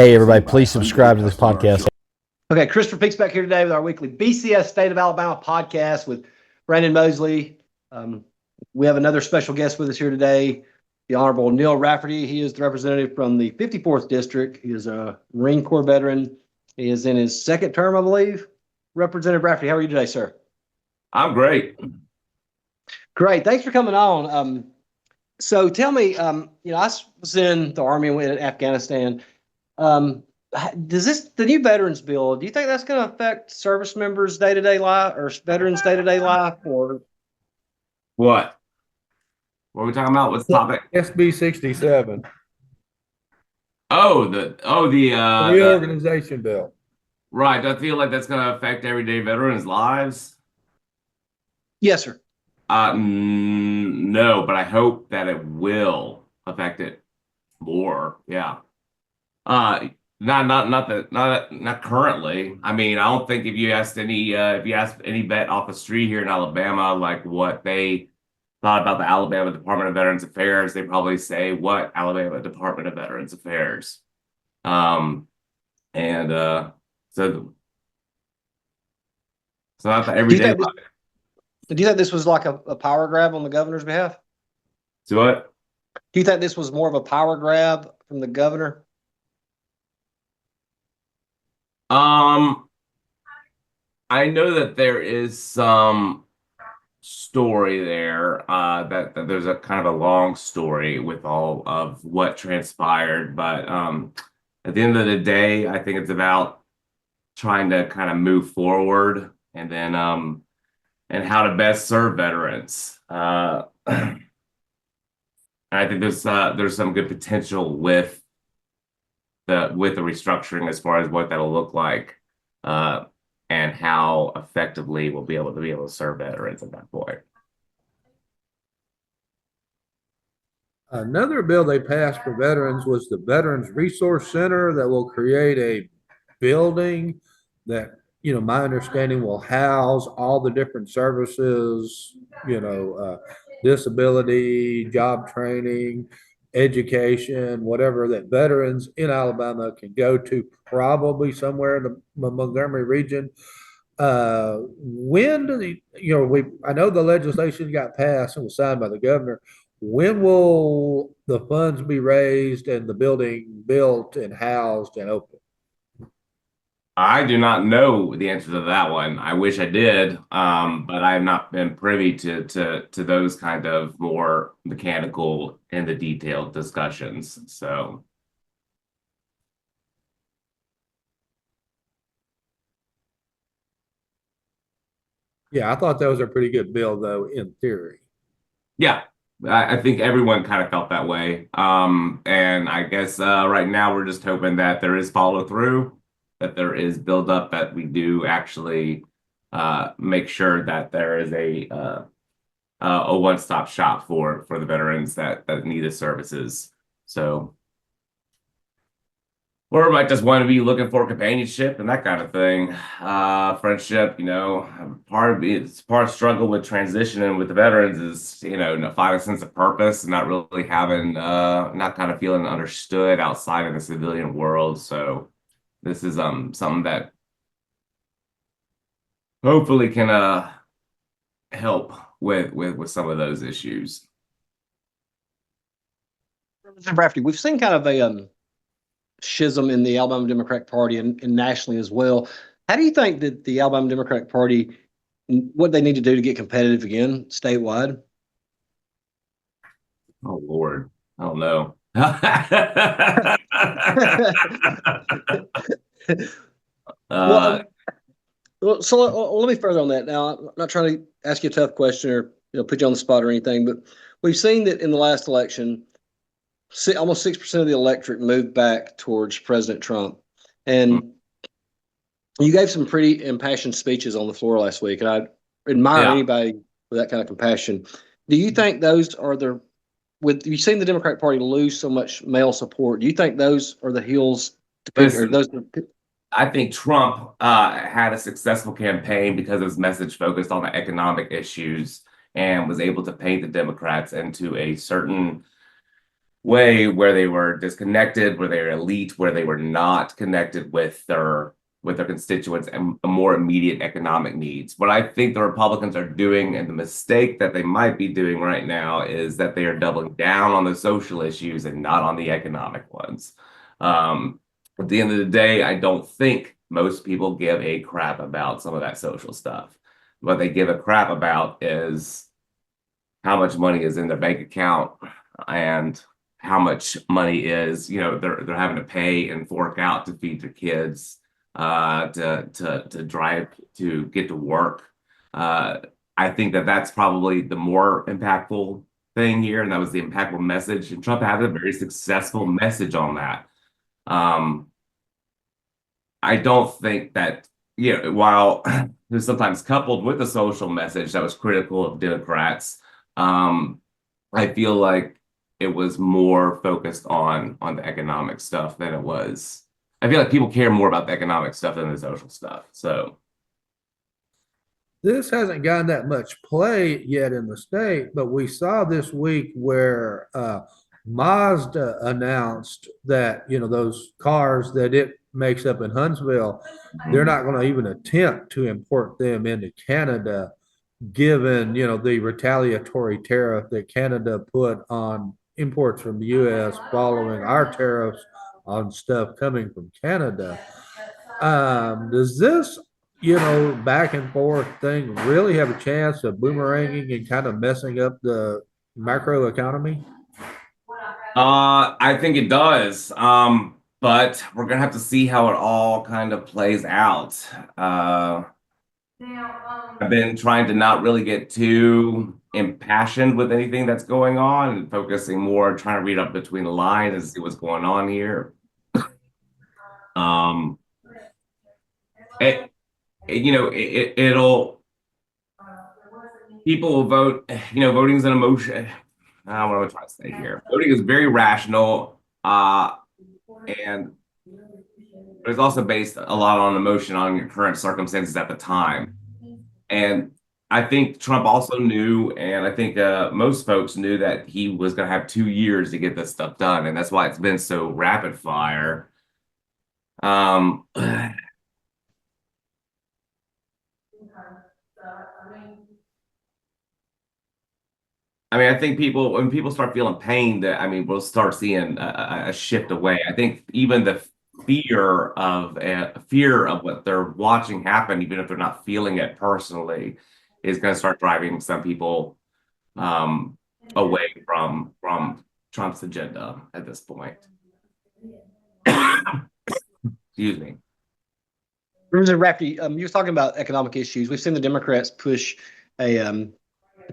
Hey, everybody, please subscribe to this podcast. Okay, Christopher Peaks back here today with our weekly BCS State of Alabama podcast with Brandon Mosley. We have another special guest with us here today, the Honorable Neil Rafferty. He is the representative from the 54th District. He is a Marine Corps veteran. He is in his second term, I believe. Representative Rafferty, how are you today, sir? I'm great. Great. Thanks for coming on. So tell me, I was in the Army and went to Afghanistan. Does the new veterans bill, do you think that's going to affect service members' day-to-day life or veterans' day-to-day life, or What? What are we talking about? What's the topic? SB 67, The reorganization bill. right. I feel like that's going to affect everyday veterans' lives. Yes, sir. No, but I hope that it will affect it more. Yeah. Not currently. I mean, I don't think if you asked any vet off the street here in Alabama, like what they thought about the Alabama Department of Veterans Affairs, they probably say what Alabama Department of Veterans Affairs. So not the everyday. Do you think this was like a power grab on the governor's behalf? So what? Do you think this was more of a power grab from the governor? I know that there is some story there, that there's a kind of a long story with all of what transpired, but at the end of the day, I think it's about trying to kind of move forward and then and how to best serve veterans. And I think there's some good potential with the restructuring as far as what that'll look like, and how effectively we'll be able to serve veterans at that point. Another bill they passed for veterans was the Veterans Resource Center that will create a building that, my understanding will house all the different services, disability, job training, education, whatever that veterans in Alabama can go to, probably somewhere in the Montgomery region. When do I know the legislation got passed and was signed by the governor. When will the funds be raised and the building built and housed and open? I do not know the answer to that one. I wish I did, but I have not been privy to those kind of more mechanical and the detailed discussions. So, Yeah, I thought that was a pretty good bill, though, in theory. yeah, I think everyone kind of felt that way. And I guess right now we're just hoping that there is follow through, that there is build up, that we do actually make sure that there is a one-stop shop for the veterans that need the services. So, or might just want to be looking for companionship and that kind of thing, friendship. Part of struggle with transitioning with the veterans is not finding a sense of purpose and not really having not kind of feeling understood outside of the civilian world. So this is something that hopefully can help with some of those issues. Representative Rafferty, we've seen kind of a schism in the Alabama Democratic Party and nationally as well. How do you think that the Alabama Democratic Party, what they need to do to get competitive again statewide? Oh Lord, I don't know. So let me further on that. Now, I'm not trying to ask you a tough question or put you on the spot or anything, but we've seen that in the last election, almost 6% of the electorate moved back towards President Trump, and you gave some pretty impassioned speeches on the floor last week, and I admire anybody with that kind of compassion. Do you think those are you've seen the Democratic Party lose so much male support? Do you think those are the heels to pick, or those? I think Trump had a successful campaign because his message focused on the economic issues and was able to paint the Democrats into a certain way where they were disconnected, where they were elite, where they were not connected with their constituents and more immediate economic needs. What I think the Republicans are doing, and the mistake that they might be doing right now, is that they are doubling down on the social issues and not on the economic ones. At the end of the day, I don't think most people give a crap about some of that social stuff. What they give a crap about is how much money is in their bank account and how much money is, they're having to pay and fork out to feed their kids, to drive to get to work. I think that that's probably the more impactful thing here, and that was the impactful message. And Trump had a very successful message on that. I don't think that, while it was sometimes coupled with a social message that was critical of Democrats, I feel like it was more focused on the economic stuff than it was. I feel like people care more about the economic stuff than the social stuff. So This hasn't gotten that much play yet in the state, but we saw this week where Mazda announced that, those cars that it makes up in Huntsville, they're not going to even attempt to import them into Canada, given, the retaliatory tariff that Canada put on imports from the US following our tariffs on stuff coming from Canada. Does this, back and forth thing really have a chance of boomeranging and kind of messing up the macro economy? I think it does. But we're gonna have to see how it all kind of plays out. I've been trying to not really get too impassioned with anything that's going on and focusing more, trying to read up between the lines and see what's going on here. Um, it, it'll people will vote. Voting is an emotion. What am I trying to say here? Voting is very rational, and it's also based a lot on emotion on your current circumstances at the time. And I think Trump also knew, and I think most folks knew, that he was going to have 2 years to get this stuff done, and that's why it's been so rapid fire. I think when people start feeling pain, that we'll start seeing a shift away. I think even the fear of what they're watching happen, even if they're not feeling it personally, is going to start driving some people away from Trump's agenda at this point. Excuse me. Rafferty, you were talking about economic issues. We've seen the Democrats push a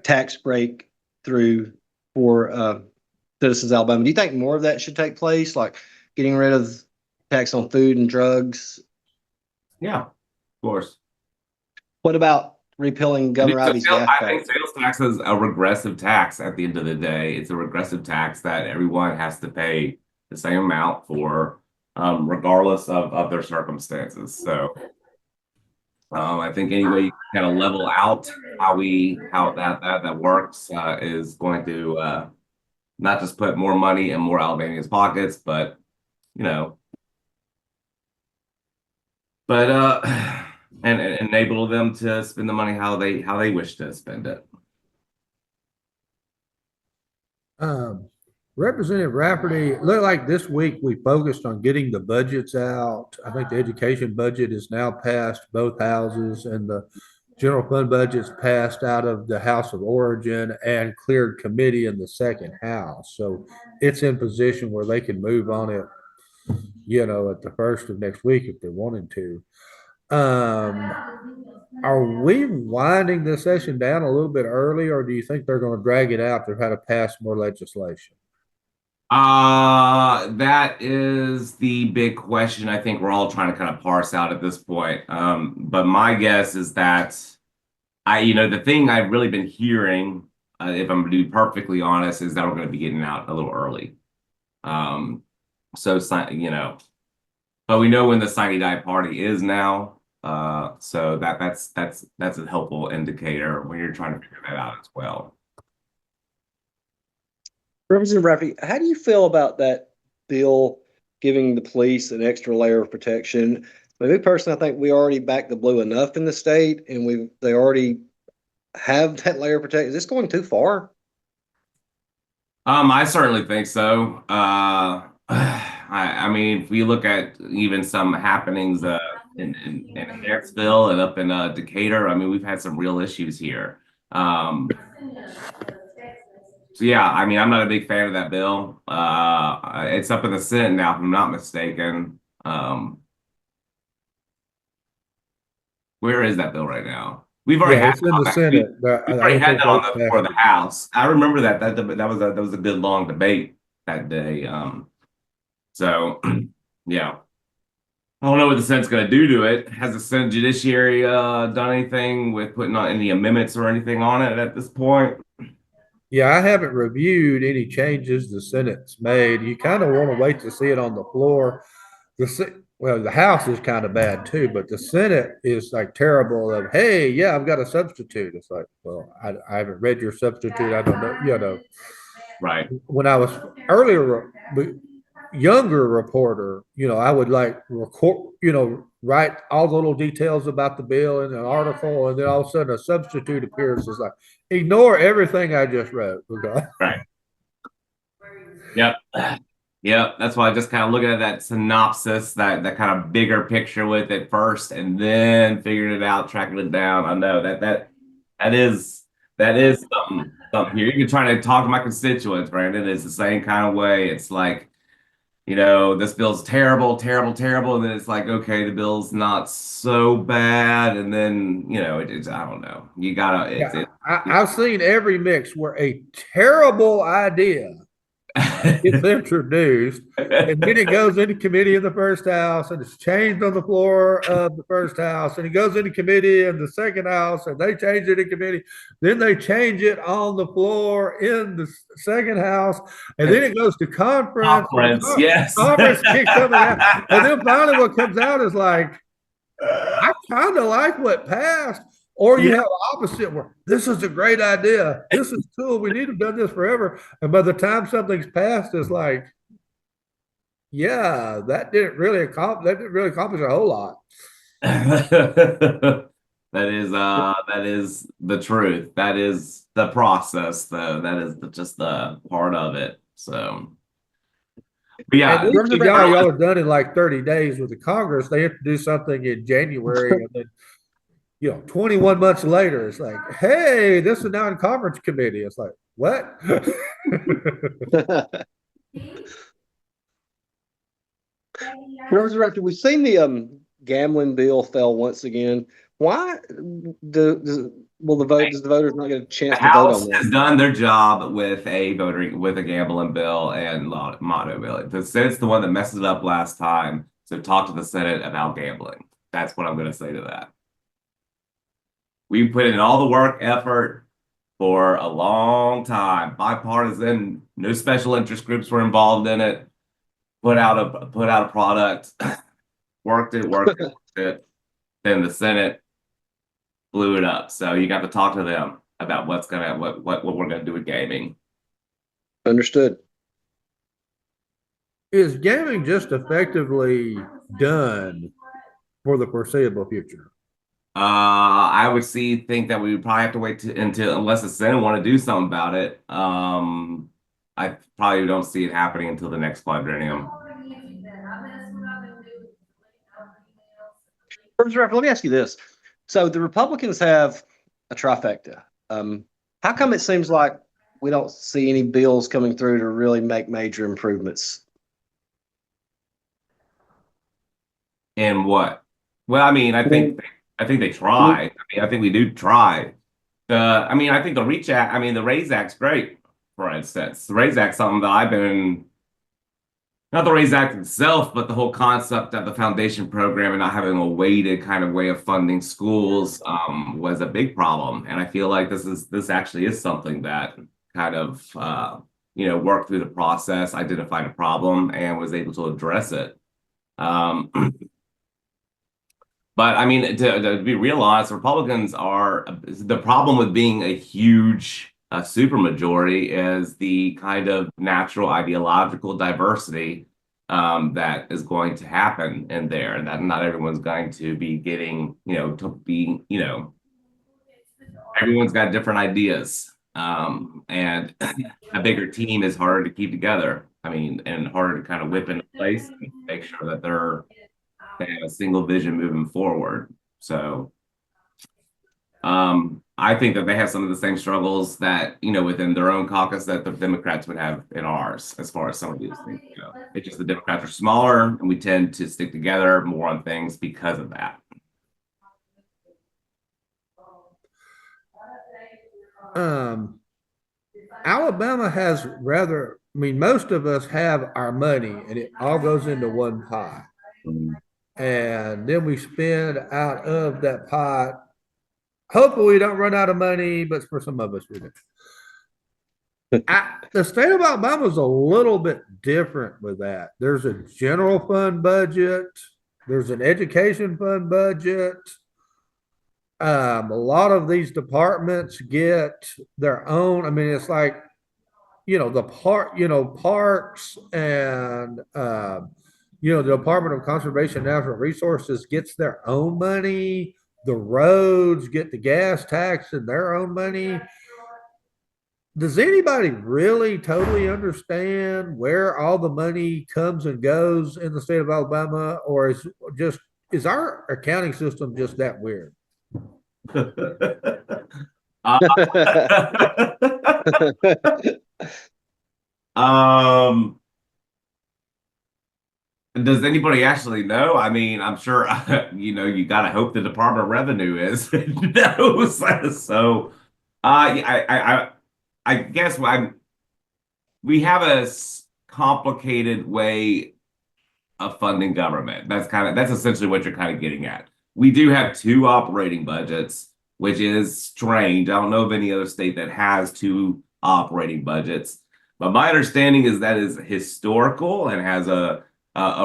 tax break through for Citizens Alabama. Do you think more of that should take place, like getting rid of tax on food and drugs? Yeah, of course. What about repealing Governor Ivey's gas I tax? think sales tax is a regressive tax at the end of the day. It's a regressive tax that everyone has to pay the same amount for, regardless of their circumstances. So I think any way you kind of level out how that works is going to not just put more money in more Alabamians' pockets, but and enable them to spend the money how they wish to spend it. Representative Rafferty, it looked like this week we focused on getting the budgets out. I think the education budget is now passed both houses, and the general fund budget's passed out of the House of Origin and cleared committee in the second house. So it's in position where they can move on it, at the first of next week if they wanted to. Are we winding the session down a little bit early, or do you think they're going to drag it out to try to pass more legislation? That is the big question I think we're all trying to kind of parse out at this point. But my guess is that the thing I've really been hearing, if I'm going to be perfectly honest, is that we're going to be getting out a little early. So, but we know when the sine die party is now. So that's a helpful indicator when you're trying to figure that out as well. Representative Rafferty, how do you feel about that bill giving the police an extra layer of protection? Me personally, I think we already back the blue enough in the state, and they already have that layer of protection. Is this going too far? I certainly think so. I mean, if we look at even some happenings in Harrisville and up in Decatur, I mean, we've had some real issues here. So yeah, I mean, I'm not a big fan of that bill. It's up in the Senate now, if I'm not mistaken. Where is that bill right now? We've already Yeah, had it's in the Senate, but we've I already don't had think that on they the floor of passed the it. House. I remember that was a good long debate that day. So yeah. I don't know what the Senate's going to do to it. Has the Senate Judiciary done anything with putting on any amendments or anything on it at this point? Yeah, I haven't reviewed any changes the Senate's made. You kind of want to wait to see it on the floor. Well, the House is kind of bad too, but the Senate is like terrible of, hey, yeah, I've got a substitute. It's like, well, I haven't read your substitute. I don't know. Right. When I was earlier, younger reporter, I would like record, write all the little details about the bill in an article, and then all of a sudden a substitute appears. It's like, ignore everything I just wrote. Okay. Right. Yep. Yep. That's why I just kind of looking at that synopsis, that kind of bigger picture with it first, and then figuring it out, tracking it down. I know that is something here. You're trying to talk to my constituents, Brandon. It's the same kind of way. It's like, this bill's terrible, terrible, terrible. And then it's like, okay, the bill's not so bad. And then, it's, I don't know. You gotta, Yeah, I've seen every mix where a terrible idea gets introduced, and then it goes into committee in the first house, and it's changed on the floor of the first house, and it goes into committee in the second house, and they change it in committee. Then they change it on the floor in the second house, and then it goes to conference. Yes. Conference kicks something out, and then finally what comes out is like, I kind of like what passed. Or you have the opposite where this is a great idea. This is cool. We need to have done this forever. And by the time something's passed, it's like, yeah, that didn't really accomplish a whole lot. That is the truth. That is the process, though. That is just the part of it. So, but yeah, At least y'all are done in like 30 days with the Congress. They introduce something in January, and then 21 months later, it's like, hey, this is now in conference committee. It's like, what? We've seen the gambling bill fail once again. Why does the voters not get a chance the to vote House on has that? done their job with a gambling bill and motto bill. The Senate's the one that messed it up last time. So talk to the Senate about gambling. That's what I'm going to say to that. We put in all the work, effort for a long time, bipartisan, no special interest groups were involved in it. Put out a product, worked it. Then the Senate blew it up. So you got to talk to them about what we're gonna do with gaming. Understood. Is gaming just effectively done for the foreseeable future? I would think that we would probably have to wait until unless the Senate want to do something about it. I probably don't see it happening until the next quadrennium. Let me ask you this. So the Republicans have a trifecta. How come it seems like we don't see any bills coming through to really make major improvements? And what? Well, I mean, I think they try. I mean, I think we do try. I think the Reach Act, the RAISE Act's great, for instance. The RAISE Act's something that I've been, not the RAISE Act itself, but the whole concept of the foundation program and not having a weighted kind of way of funding schools was a big problem. And I feel like this actually is something that kind of worked through the process, identified a problem, and was able to address it. But to be real honest, Republicans are the problem with being a huge a supermajority is the kind of natural ideological diversity that is going to happen in there, and that not everyone's going to be getting, to be, everyone's got different ideas. And a bigger team is harder to keep together. I mean, and harder to kind of whip into place and make sure that they have a single vision moving forward. So I think that they have some of the same struggles that, within their own caucus that the Democrats would have in ours, as far as some of these things go. It's just the Democrats are smaller and we tend to stick together more on things because of that. Alabama has most of us have our money and it all goes into one pot. And then we spend out of that pot. Hopefully we don't run out of money, but for some of us we do. The state of Alabama is a little bit different with that. There's a general fund budget. There's an education fund budget. A lot of these departments get their own. I mean, it's like, parks and, the Department of Conservation and Natural Resources gets their own money. The roads get the gas tax and their own money. Does anybody really totally understand where all the money comes and goes in the state of Alabama, or is our accounting system just that weird? Does anybody actually know? I mean, I'm sure you gotta hope the Department of Revenue knows. So I guess we have a complicated way of funding government. That's essentially what you're kind of getting at. We do have two operating budgets, which is strange. I don't know of any other state that has two operating budgets, but my understanding is that is historical and has a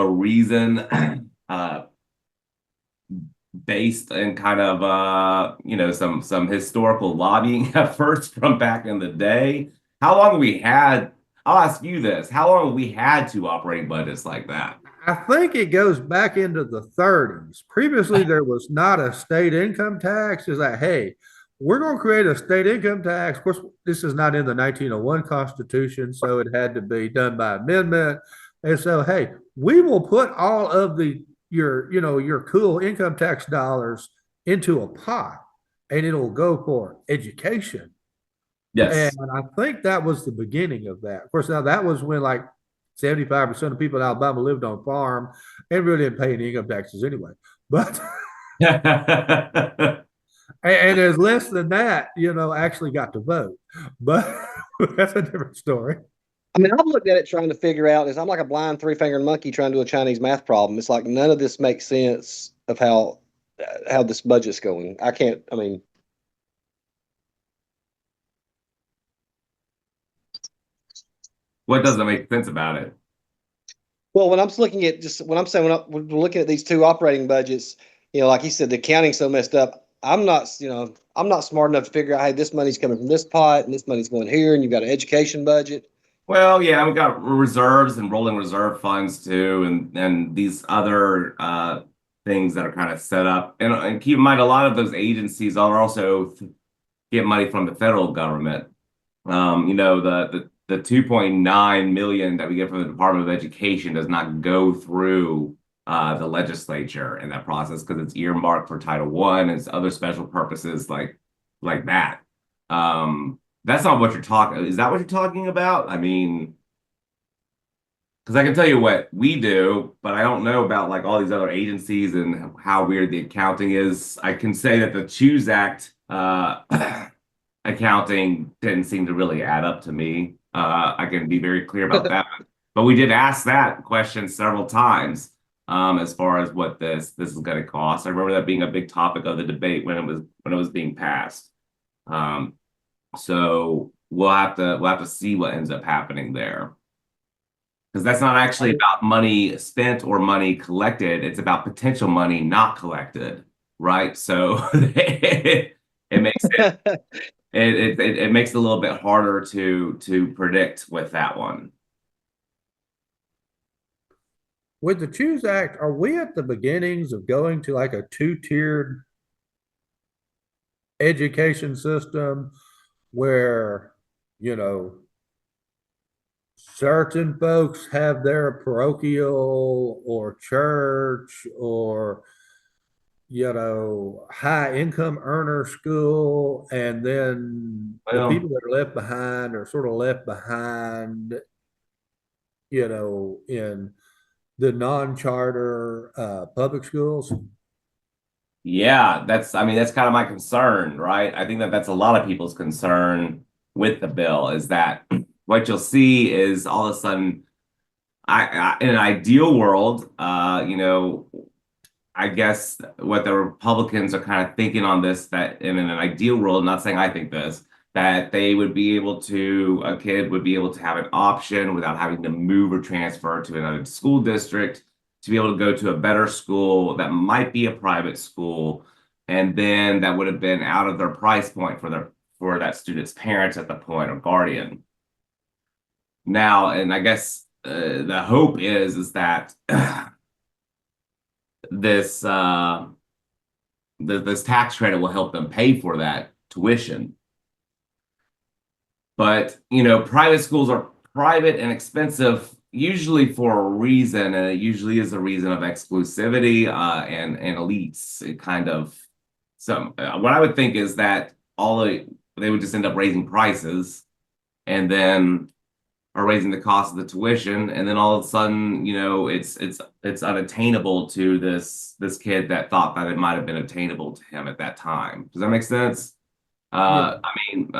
reason based in kind of some historical lobbying efforts from back in the day. How long have we had? I'll ask you this: how long have we had two operating budgets like that? I think it goes back into the 30s. Previously, there was not a state income tax. It's like, hey, we're going to create a state income tax. Of course, this is not in the 1901 Constitution, so it had to be done by amendment. And so, hey, we will put all of your cool income tax dollars into a pot, and it'll go for education. Yes. And I think that was the beginning of that. Of course, now that was when like 75% of people in Alabama lived on farm and really didn't pay any income taxes anyway. But and there's less than that, actually got to vote. But that's a different story. I mean, I've looked at it trying to figure out I'm like a blind three-fingered monkey trying to do a Chinese math problem. It's like none of this makes sense of how this budget's going. What doesn't make sense about it? Well, when I'm looking at we're looking at these two operating budgets, like you said, the accounting's so messed up. I'm not smart enough to figure out, hey, this money's coming from this pot and this money's going here, and you've got an education budget. Well, yeah, we've got reserves and rolling reserve funds too, and these other things that are kind of set up. And keep in mind, a lot of those agencies are also get money from the federal government. The 2.9 million that we get from the Department of Education does not go through the legislature in that process because it's earmarked for Title I and it's other special purposes like that. That's not what you're talking. Is that what you're talking about? I mean, because I can tell you what we do, but I don't know about like all these other agencies and how weird the accounting is. I can say that the Choose Act accounting didn't seem to really add up to me. I can be very clear about that. But we did ask that question several times as far as what this is going to cost. I remember that being a big topic of the debate when it was being passed. So we'll have to see what ends up happening there. Because that's not actually about money spent or money collected. It's about potential money not collected, right? So it makes sense. it makes it a little bit harder to predict with that one. With the Choose Act, are we at the beginnings of going to like a two-tiered education system where, you know, certain folks have their parochial or church or, you know, high income earner school, and then the Well, people that are left behind are sort of left behind, you know, in the non-charter public schools? yeah, I mean, that's kind of my concern, right? I think that that's a lot of people's concern with the bill is that what you'll see is all of a sudden, in an ideal world, I guess what the Republicans are kind of thinking on this, that in an ideal world, not saying I think this, that they would be able to, a kid would be able to have an option without having to move or transfer to another school district, to be able to go to a better school that might be a private school, and then that would have been out of their price point for that student's parents at the point or guardian. Now, and I guess the hope is that this this tax credit will help them pay for that tuition. But private schools are private and expensive, usually for a reason, and it usually is a reason of exclusivity and elites. It kind of what I would think is that they would just end up raising prices, and then are raising the cost of the tuition, and then all of a sudden, it's unattainable to this kid that thought that it might have been attainable to him at that time. Does that make sense? Yeah. I mean,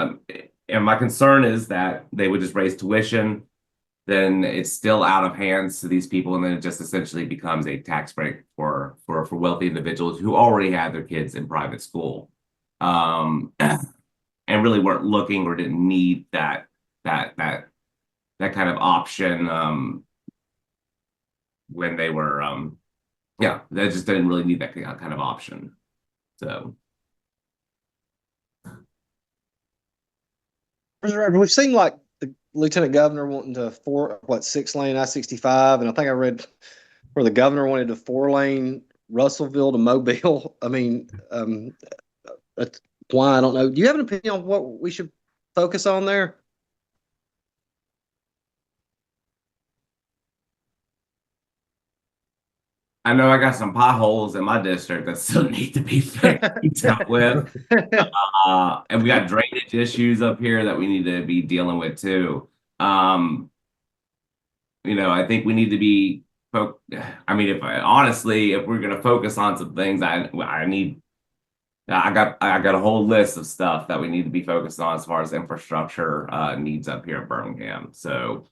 and my concern is that they would just raise tuition, then it's still out of hands to these people, and then it just essentially becomes a tax break for wealthy individuals who already had their kids in private school, and really weren't looking or didn't need that kind of option when they were they just didn't really need that kind of option. So We've seen like the lieutenant governor wanting to 6-lane I-65, and I think I read where the governor wanted a 4-lane Russellville to Mobile. I mean, that's why I don't know. Do you have an opinion on what we should focus on there? I know I got some potholes in my district that still need to be dealt with. And we got drainage issues up here that we need to be dealing with too. I think we need to be I mean, if we're gonna focus on some things, I got a whole list of stuff that we need to be focused on as far as infrastructure needs up here in Birmingham. So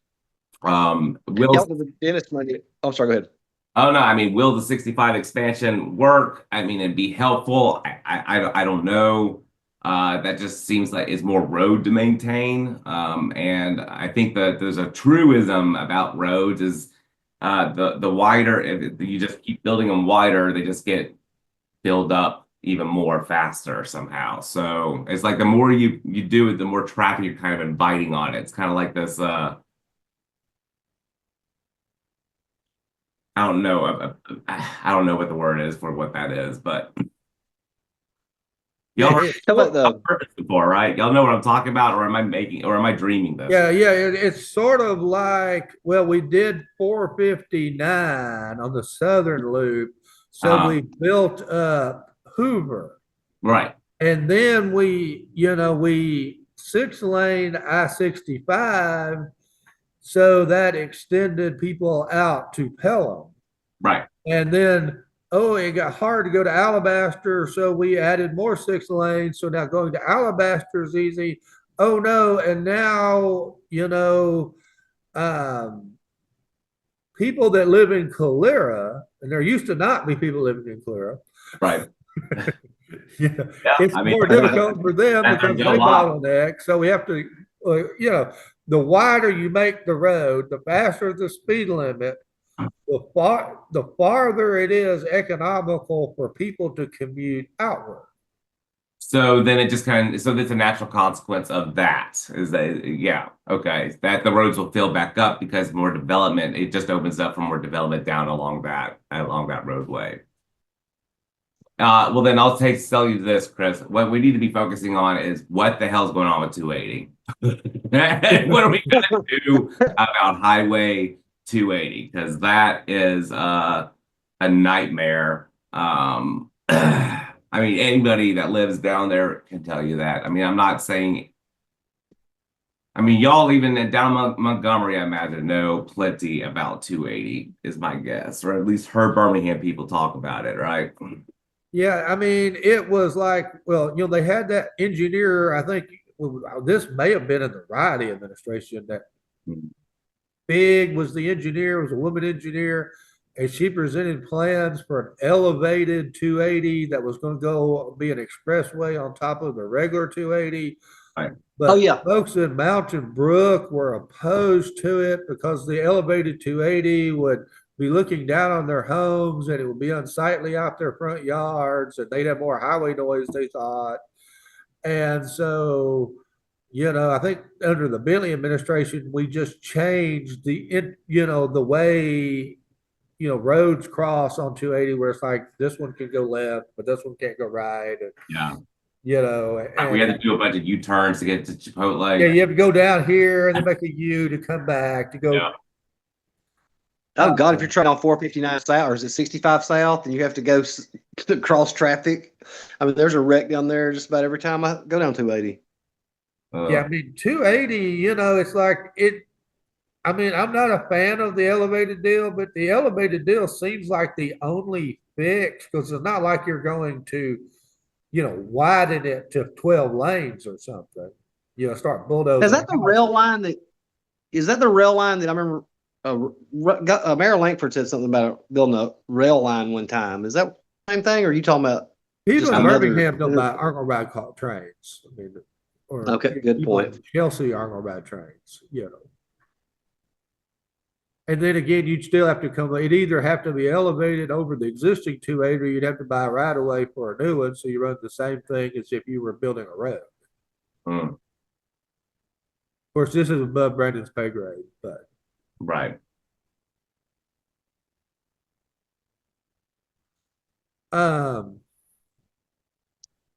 Help with the dentist money. Oh, sorry, go ahead. Oh no, I mean, will the 65 expansion work? I mean, it'd be helpful. I don't know. That just seems like it's more road to maintain. And I think that there's a truism about roads is the wider, if you just keep building them wider, they just get filled up even more faster somehow. So it's like the more you do it, the more traffic you're kind of inviting on it. It's kind of like this I don't know. I don't know what the word is for what that is, but y'all heard this before, right? Y'all know what I'm talking about, or am I dreaming this? Yeah, it's sort of like, well, we did 459 on the southern loop, so we built up Hoover, right? And then we 6-lane I-65. So that extended people out to Pelham. Right. And then, it got hard to go to Alabaster. So we added more 6 lanes. So now going to Alabaster is easy. Oh no. And now, people that live in Calera, and there used to not be people living in Calera. Right. It's more difficult for them because they bottleneck. So we have to, the wider you make the road, the faster the speed limit, the farther it is economical for people to commute outward. So then it just kind of, so that's a natural consequence of that is that, yeah, okay, that the roads will fill back up because more development, it just opens up for more development down along that roadway. Well then tell you this, Chris, what we need to be focusing on is what the hell's going on with 280? What are we gonna do about Highway 280? Because that is a nightmare. I mean, anybody that lives down there can tell you that. I mean, I'm not saying. I mean, y'all even down Montgomery, I imagine, know plenty about 280 is my guess, or at least heard Birmingham people talk about it, right? Yeah, I mean, it was like, well, they had that engineer, I think this may have been in the Riley administration, that Big was the engineer, was a woman engineer, and she presented plans for an elevated 280 that was going to go be an expressway on top of the regular 280. Right. But Oh, yeah. folks in Mountain Brook were opposed to it because the elevated 280 would be looking down on their homes and it would be unsightly out their front yards and they'd have more highway noise, they thought. And so, I think under the Bentley administration, we just changed the way, roads cross on 280 where it's like this one can go left, but this one can't go right. And, Yeah. and We had to do a bunch of U-turns to get to Chipotle. yeah, you have to go down here and then make a U to come back to go. Yeah. Oh God, if you're trying on 459 South, or is it 65 South, and you have to go cross traffic. I mean, there's a wreck down there just about every time I go down 280. Yeah, I mean, 280, it's like it. I mean, I'm not a fan of the elevated deal, but the elevated deal seems like the only fix because it's not like you're going to, widen it to 12 lanes or something. Start bulldozing. Is that the rail line that? Is that the rail line that I remember? Mayor Langford said something about building a rail line one time. Is that the same thing, or are you talking about? People in Birmingham aren't going to ride trains. I mean, okay, good point. Chelsea aren't going to ride trains, And then again, you'd still have to it'd either have to be elevated over the existing 280 or you'd have to buy a right of way for a new one. So you run the same thing as if you were building a road. Of course, this is above Brandon's pay grade, but. Right.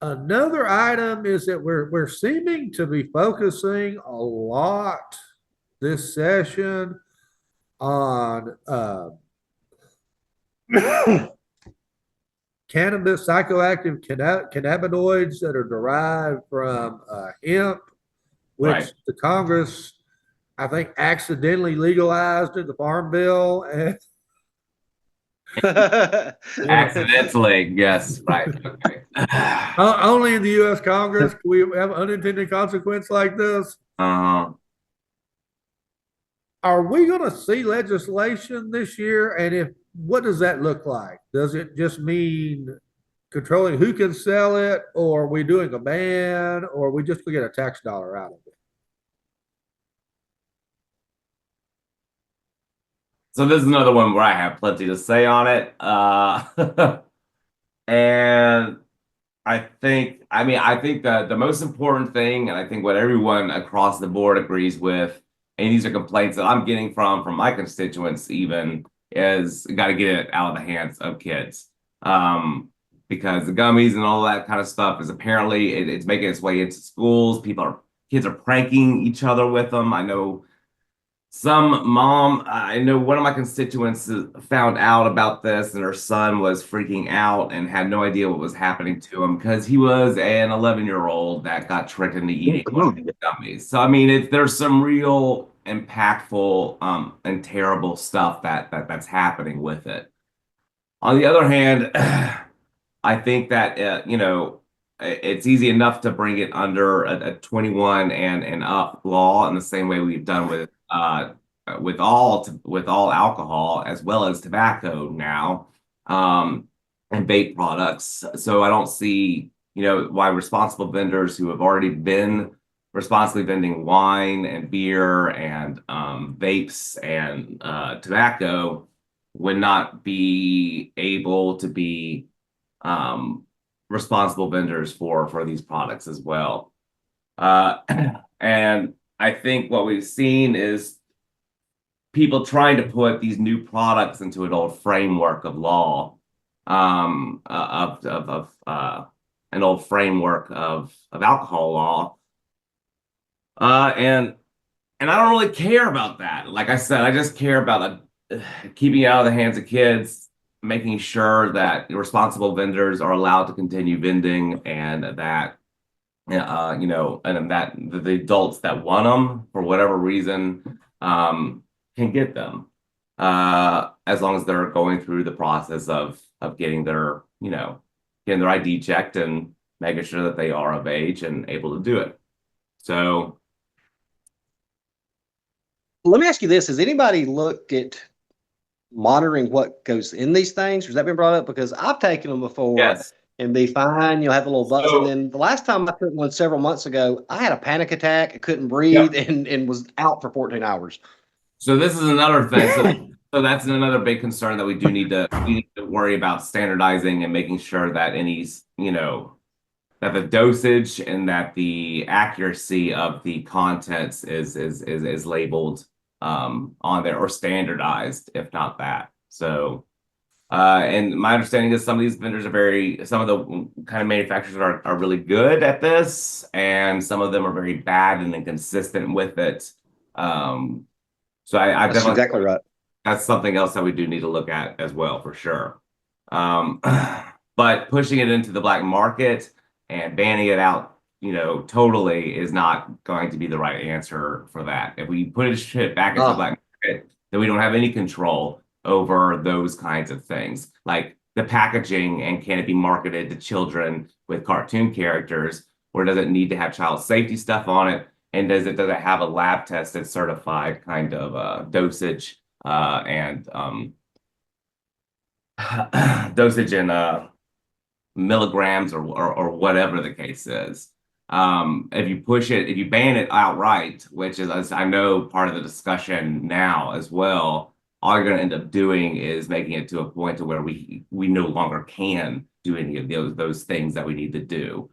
Another item is that we're seeming to be focusing a lot this session on cannabis, psychoactive cannabinoids that are derived from hemp, which the Congress, I think, accidentally legalized in the Farm Bill. And accidentally, yes, right. Okay. Only in the U.S. Congress can we have unintended consequence like this. Are we going to see legislation this year? And what does that look like? Does it just mean controlling who can sell it, or are we doing a ban, or are we just going to get a tax dollar out of it? So this is another one where I have plenty to say on it. And I think the most important thing, and I think what everyone across the board agrees with, and these are complaints that I'm getting from my constituents even, is got to get it out of the hands of kids. Because the gummies and all that kind of stuff is apparently it's making its way into schools. Kids are pranking each other with them. I know one of my constituents found out about this, and her son was freaking out and had no idea what was happening to him because he was an 11-year-old that got tricked into eating one of the gummies. So I mean, there's some real impactful and terrible stuff that's happening with it. On the other hand, I think that it's easy enough to bring it under a 21 and up law in the same way we've done with all alcohol as well as tobacco now, and vape products. So I don't see, why responsible vendors who have already been responsibly vending wine and beer and vapes and tobacco would not be able to be responsible vendors for these products as well. And I think what we've seen is people trying to put these new products into an old framework of law, an old framework of alcohol law, and I don't really care about that. Like I said, I just care about keeping it out of the hands of kids, making sure that responsible vendors are allowed to continue vending, and that you know, and that the adults that want them for whatever reason can get them, as long as they're going through the process of getting their, you know, getting their ID checked and making sure that they are of age and able to do it. So Let me ask you this: has anybody looked at monitoring what goes in these things? Has that been brought up? Because I've taken them before. yes, And be fine. You'll have a little buzz. So- And then the last time I took one several months ago, I had a panic attack. I couldn't Yeah. breathe and was out for 14 hours. so this is another thing. So that's another big concern that we need to worry about standardizing and making sure that any, you know, that the dosage and that the accuracy of the contents is labeled on there, or standardized, if not that. So and my understanding is some of these vendors are some of the kind of manufacturers are really good at this, and some of them are very bad and inconsistent with it. So I That's definitely, exactly right. that's something else that we do need to look at as well, for sure. But pushing it into the black market and banning it out, you know, totally is not going to be the right answer for that. If we put shit back into the black market, then we don't have any control over those kinds of things, like the packaging, and can it be marketed to children with cartoon characters, or does it need to have child safety stuff on it? And does it have a lab tested, certified kind of dosage and dosage in milligrams, or whatever the case is. If you ban it outright, which is, as I know, part of the discussion now as well, all you're going to end up doing is making it to a point to where we no longer can do any of those things that we need to do.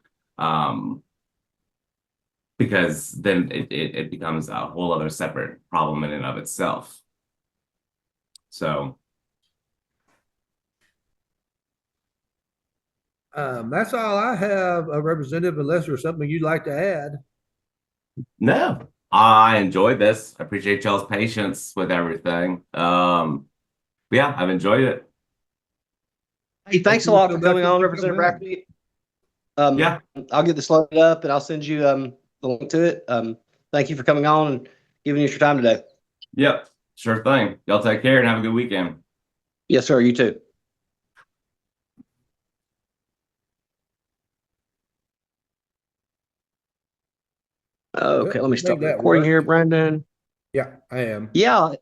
Because then it becomes a whole other separate problem in and of itself. So That's all I have, Representative, unless there's something you'd like to add. no, I enjoyed this. I appreciate y'all's patience with everything. Yeah, I've enjoyed it. Hey, thanks a you lot so for much coming for on, coming Representative on. Rafferty. Yeah. I'll get this loaded up and I'll send you the link to it. Thank you for coming on and giving us your time today. Yep, sure thing. Y'all take care and have a good weekend. Yes, sir. You too. Okay, Yep, let me make stop the that recording work. here, Brandon. Yeah, I am. Yeah.